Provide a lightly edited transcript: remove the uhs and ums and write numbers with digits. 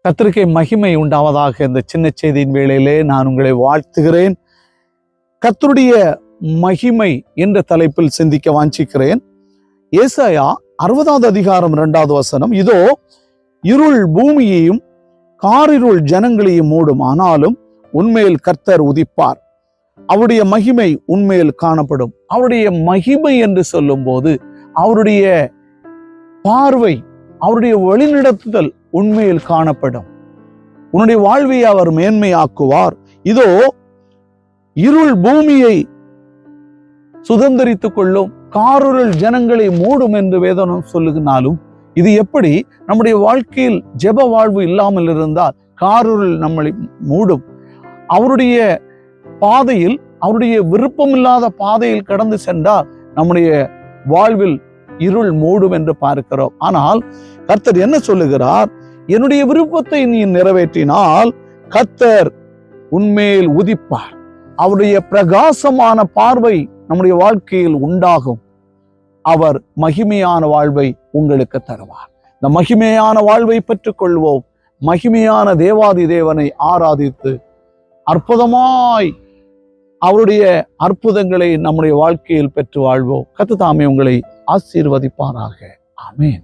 கர்த்தருக்கே மகிமை உண்டாவதாக. இந்த சின்ன செய்தியின் வேளையிலே நான் உங்களை வாழ்த்துகிறேன். கர்த்தருடைய மகிமை என்ற தலைப்பில் சிந்திக்க வாஞ்சிக்கிறேன். ஏசாயா 60வது அதிகாரம் 2வது வசனம், இதோ இருள் பூமியையும் காரிருள் ஜனங்களையும் மூடும், ஆனாலும் உன்மேல் கர்த்தர் உதிப்பார், அவருடைய மகிமை உன்மேல் காணப்படும். அவருடைய மகிமை என்று சொல்லும் போது அவருடைய பார்வை, அவருடைய வழிநடத்துதல் உண்மையில் காணப்படும். உன்னுடைய வாழ்வை அவர் மேன்மையாக்குவார். இதோ இருள் பூமியை சுதந்திரித்துக் கொள்ளும், காரிருள் ஜனங்களை மூடும் என்று வேதனம் சொல்லுகினாலும், இது எப்படி நம்முடைய வாழ்க்கையில் ஜெப வாழ்வு இல்லாமல் இருந்தால் காரிருள் நம்மளை மூடும். அவருடைய பாதையில், அவருடைய விருப்பமில்லாத பாதையில் கடந்து சென்றால் நம்முடைய வாழ்வில் இருள் மூடும் என்று பார்க்கிறோம். ஆனால் கர்த்தர் என்ன சொல்லுகிறார்? என்னுடைய விருப்பத்தை நீ நிறைவேற்றினால் கர்த்தர் உன்மேல் உதிப்பார், அவருடைய பிரகாசமான பார்வை நம்முடைய வாழ்க்கையில் உண்டாகும், அவர் மகிமையான வாழ்வை உங்களுக்கு தருவார். இந்த மகிமையான வாழ்வை பெற்றுக் கொள்வோம். மகிமையான தேவாதி தேவனை ஆராதித்து அற்புதமாய் அவருடைய அற்புதங்களை நம்முடைய வாழ்க்கையில் பெற்று வாழ்வோம். கர்த்தர் தாமே உங்களை ஆசீர்வதிப்பாராக. ஆமென்.